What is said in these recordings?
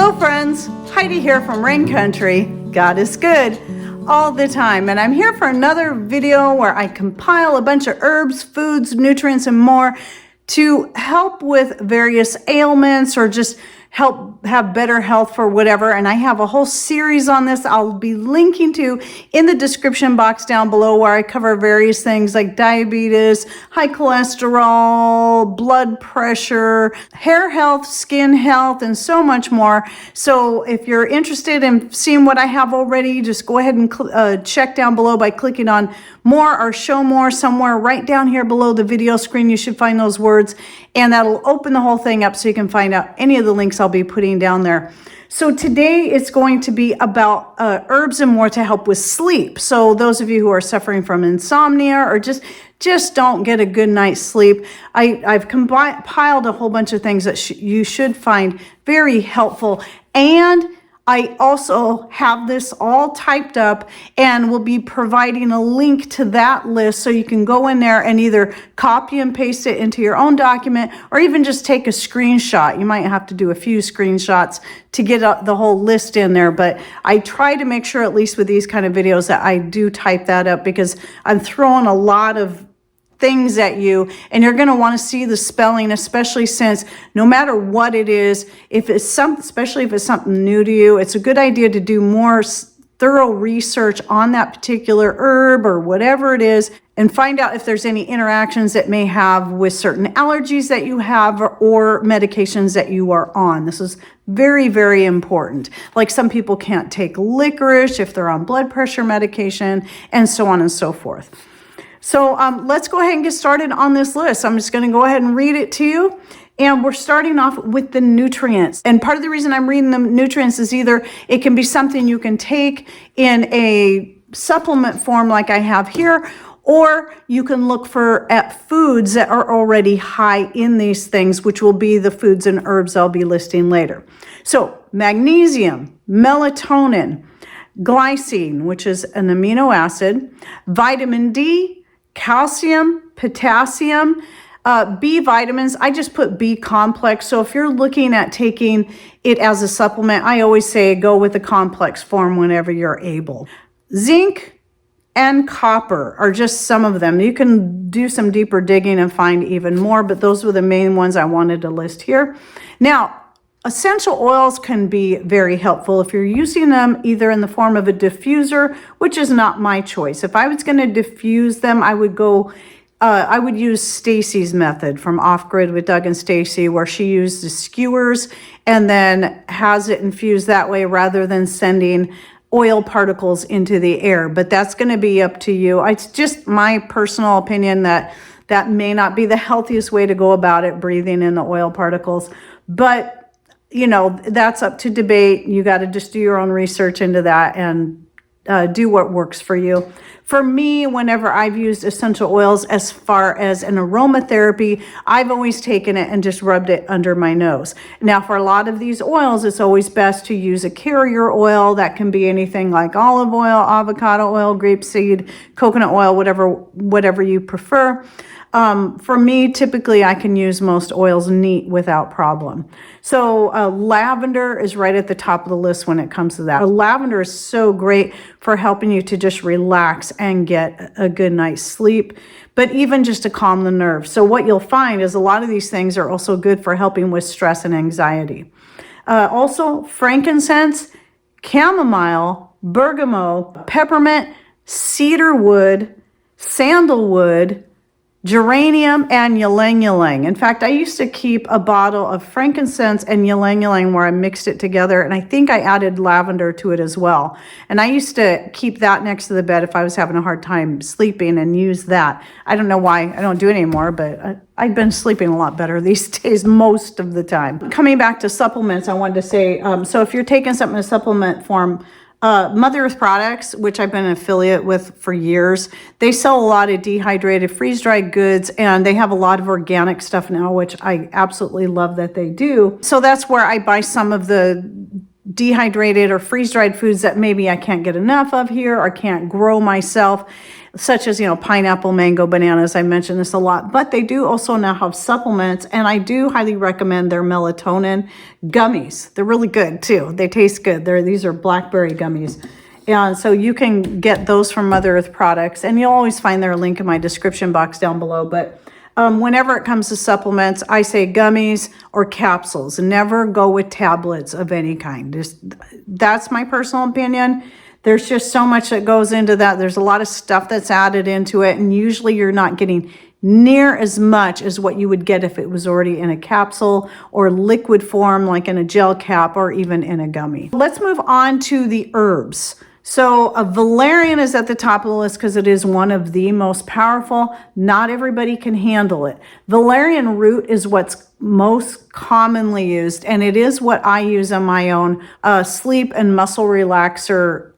Hello friends, Heidi here from Rain Country. God is good all the time, and I'm here for another video where I compile a bunch of herbs, foods, nutrients, and more to help with various ailments or just help have better health for whatever. And I have a whole series on this I'll be linking to in the description box down below, where I cover various things like diabetes, high cholesterol, blood pressure, hair health, skin health, and so much more. So if you're interested in seeing what I have already, just go ahead and check down below by clicking on more or show more somewhere right down here below the video screen. You should find those words, and that'll open the whole thing up so you can find out any of the links I'll be putting down there. So today it's going to be about herbs and more to help with sleep. So those of you who are suffering from insomnia or just don't get a good night's sleep, I've compiled a whole bunch of things that you should find very helpful. And I also have this all typed up and will be providing a link to that list so you can go in there and either copy and paste it into your own document or even just take a screenshot. You might have to do a few screenshots to get the whole list in there, but I try to make sure, at least with these kind of videos, that I do type that up, because I'm throwing a lot of things at you and you're going to want to see the spelling, especially since no matter what it is, especially if it's something new to you, it's a good idea to do more thorough research on that particular herb or whatever it is, and find out if there's any interactions that may have with certain allergies that you have or medications that you are on. This is very, very important. Like some people can't take licorice if they're on blood pressure medication, and so on and so forth. So let's go ahead and get started on this list. I'm just going to go ahead and read it to you. And we're starting off with the nutrients. And part of the reason I'm reading the nutrients is either it can be something you can take in a supplement form like I have here, or you can look at foods that are already high in these things, which will be the foods and herbs I'll be listing later. So magnesium, melatonin, glycine, which is an amino acid, vitamin D, calcium, potassium, B vitamins. I just put B complex. So if you're looking at taking it as a supplement, I always say go with the complex form whenever you're able. Zinc and copper are just some of them. You can do some deeper digging and find even more, but those were the main ones I wanted to list here. Now, essential oils can be very helpful if you're using them either in the form of a diffuser, which is not my choice. If I was going to diffuse them, I would use Stacy's method from Off Grid with Doug and Stacy, where she used the skewers and then has it infused that way rather than sending oil particles into the air. But that's going to be up to you. It's just my personal opinion that may not be the healthiest way to go about it, breathing in the oil particles. But you know, that's up to debate. You got to just do your own research into that and do what works for you. For me, whenever I've used essential oils as far as an aromatherapy, I've always taken it and just rubbed it under my nose. Now, for a lot of these oils, it's always best to use a carrier oil. That can be anything like olive oil, avocado oil, grapeseed, coconut oil, whatever you prefer. For me, typically I can use most oils neat without problem. So lavender is right at the top of the list when it comes to that. Lavender is so great for helping you to just relax and get a good night's sleep, but even just to calm the nerves. So what you'll find is a lot of these things are also good for helping with stress and anxiety. Also, frankincense, chamomile, bergamot, peppermint, cedarwood, sandalwood, geranium, and ylang ylang. In fact, I used to keep a bottle of frankincense and ylang ylang where I mixed it together, and I think I added lavender to it as well. And I used to keep that next to the bed if I was having a hard time sleeping and use that. I don't know why I don't do it anymore, but I've been sleeping a lot better these days most of the time. Coming back to supplements, I wanted to say, so if you're taking something in a supplement form, Mother Earth Products, which I've been an affiliate with for years, they sell a lot of dehydrated, freeze-dried goods, and they have a lot of organic stuff now, which I absolutely love that they do. So that's where I buy some of the dehydrated or freeze-dried foods that maybe I can't get enough of here or can't grow myself. such as, pineapple, mango, bananas. I mentioned this a lot, but they do also now have supplements, and I do highly recommend their melatonin gummies. They're really good too. They taste good. These are blackberry gummies. And so you can get those from Mother Earth Products, and you'll always find their link in my description box down below. But whenever it comes to supplements, I say gummies or capsules. Never go with tablets of any kind. That's my personal opinion. There's just so much that goes into that. There's a lot of stuff that's added into it, and usually you're not getting near as much as what you would get if it was already in a capsule or liquid form, like in a gel cap or even in a gummy. Let's move on to the herbs. So valerian is at the top of the list because it is one of the most powerful. Not everybody can handle it. Valerian root is what's most commonly used, and it is what I use on my own sleep and muscle relaxer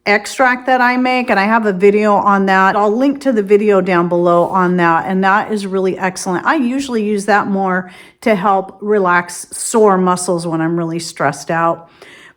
extract that I make, and I have a video on that. I'll link to the video down below on that, and that is really excellent. I usually use that more to help relax sore muscles when I'm really stressed out.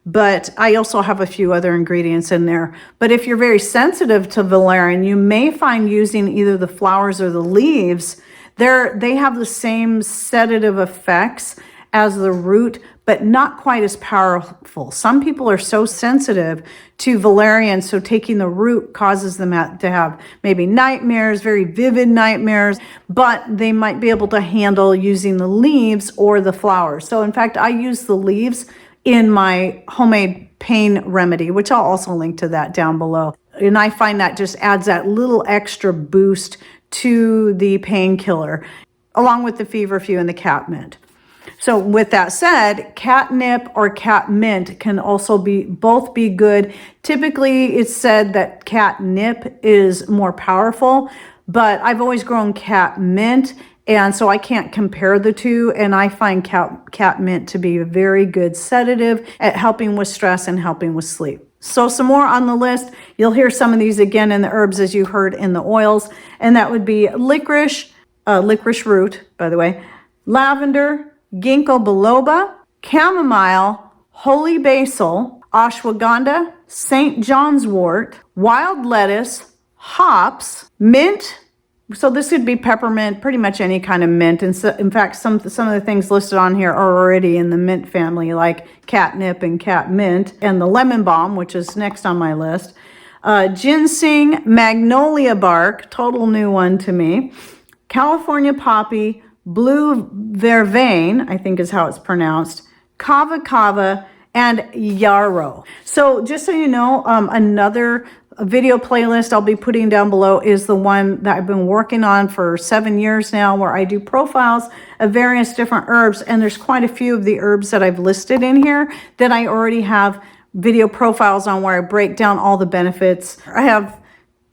But I also have a few other ingredients in there. But if you're very sensitive to valerian, you may find using either the flowers or the leaves, they have the same sedative effects as the root, but not quite as powerful. Some people are so sensitive to valerian, so taking the root causes them to have maybe nightmares, very vivid nightmares, but they might be able to handle using the leaves or the flowers. So in fact, I use the leaves in my homemade pain remedy, which I'll also link to that down below. And I find that just adds that little extra boost to the painkiller, along with the feverfew and the catmint. So with that said, catnip or catmint can also both be good. Typically, it's said that catnip is more powerful, but I've always grown catmint, and so I can't compare the two, and I find catmint to be a very good sedative at helping with stress and helping with sleep. So some more on the list. You'll hear some of these again in the herbs as you heard in the oils, and that would be licorice root, by the way, lavender, ginkgo biloba, chamomile, holy basil, ashwagandha, St. John's wort, wild lettuce, hops, mint. So this could be peppermint, pretty much any kind of mint. And so, in fact, some of the things listed on here are already in the mint family, like catnip and catmint, and the lemon balm, which is next on my list. Ginseng, magnolia bark, total new one to me. California poppy, blue vervain, I think is how it's pronounced, kava kava, and yarrow. So just so you know, another video playlist I'll be putting down below is the one that I've been working on for 7 years now, where I do profiles of various different herbs, and there's quite a few of the herbs that I've listed in here that I already have video profiles on, where I break down all the benefits. I have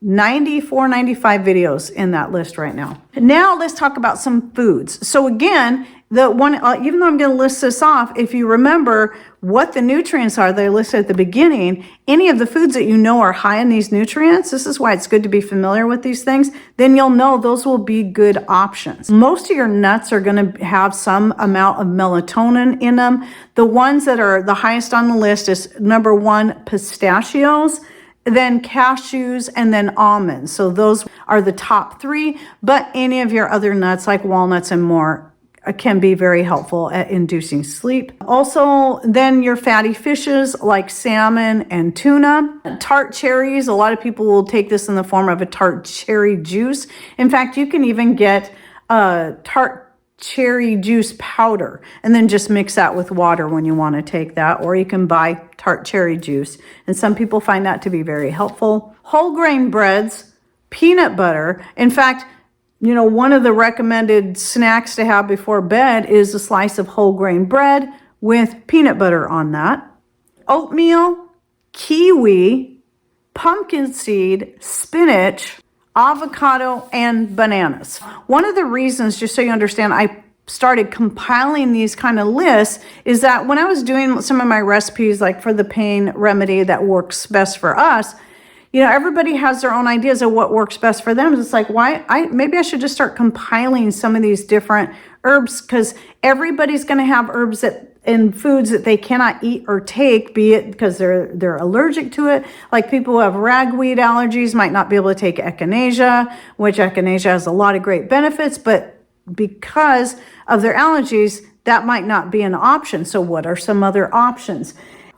95 videos in that list right now. Now let's talk about some foods. So again, the one, even though I'm going to list this off, if you remember what the nutrients are that I listed at the beginning, any of the foods that you know are high in these nutrients, this is why it's good to be familiar with these things, then you'll know those will be good options. Most of your nuts are going to have some amount of melatonin in them. The ones that are the highest on the list is number 1, pistachios, then cashews, and then almonds. So those are the top 3, but any of your other nuts like walnuts and more can be very helpful at inducing sleep. Also, then your fatty fishes like salmon and tuna. Tart cherries, a lot of people will take this in the form of a tart cherry juice. In fact, you can even get tart cherry juice powder and then just mix that with water when you want to take that, or you can buy tart cherry juice, and some people find that to be very helpful. Whole grain breads, peanut butter. In fact, you know, one of the recommended snacks to have before bed is a slice of whole grain bread with peanut butter on that. Oatmeal, kiwi, pumpkin seed, spinach, avocado, and bananas. One of the reasons, just so you understand, I started compiling these kind of lists is that when I was doing some of my recipes, like for the pain remedy that works best for us, you know, everybody has their own ideas of what works best for them. It's like, maybe I should just start compiling some of these different herbs, because everybody's going to have herbs that in foods that they cannot eat or take, be it because they're allergic to it. Like people who have ragweed allergies might not be able to take echinacea, which echinacea has a lot of great benefits, but because of their allergies, that might not be an option. So what are some other options?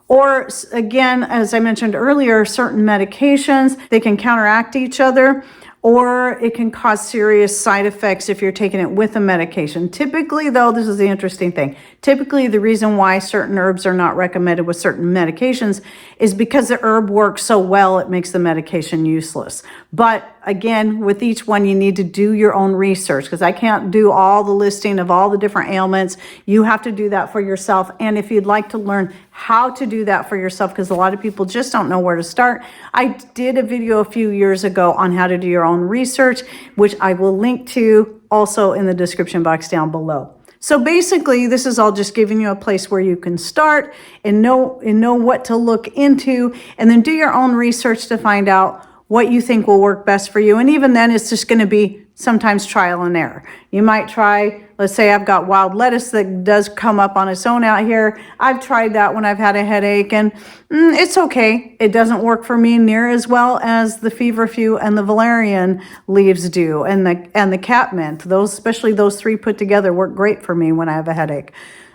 Or again, as I mentioned earlier, certain medications, they can counteract each other, or it can cause serious side effects if you're taking it with a medication. Typically, though, this is the interesting thing. Typically, the reason why certain herbs are not recommended with certain medications is because the herb works so well, it makes the medication useless. But again, with each one, you need to do your own research, because I can't do all the listing of all the different ailments. You have to do that for yourself. And if you'd like to learn how to do that for yourself, because a lot of people just don't know where to start, I did a video a few years ago on how to do your own research, which I will link to also in the description box down below. So basically, this is all just giving you a place where you can start and know what to look into, and then do your own research to find out what you think will work best for you. And even then, it's just going to be sometimes trial and error. You might try, let's say I've got wild lettuce that does come up on its own out here. I've tried that when I've had a headache, and it's okay. It doesn't work for me near as well as the feverfew and the valerian leaves do, and the catmint. Those, especially those three put together, work great for me when I have a headache.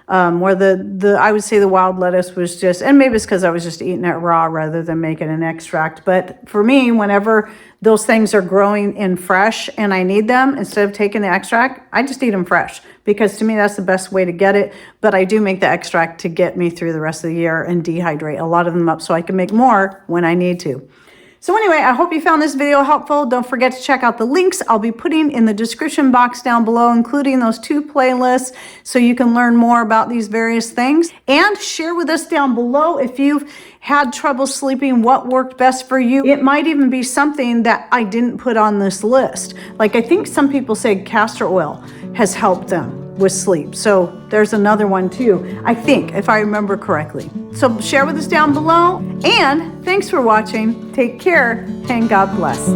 Where I would say the wild lettuce was just, and maybe it's because I was just eating it raw rather than making an extract. But for me, whenever those things are growing in fresh and I need them, instead of taking the extract, I just eat them fresh, because to me, that's the best way to get it. But I do make the extract to get me through the rest of the year and dehydrate a lot of them up so I can make more when I need to. So anyway, I hope you found this video helpful. Don't forget to check out the links I'll be putting in the description box down below, including those 2 playlists, so you can learn more about these various things. And share with us down below if you've had trouble sleeping, what worked best for you. It might even be something that I didn't put on this list. Like, I think some people say castor oil has helped them with sleep. So there's another one too, I think, if I remember correctly. So share with us down below, and thanks for watching. Take care, and God bless.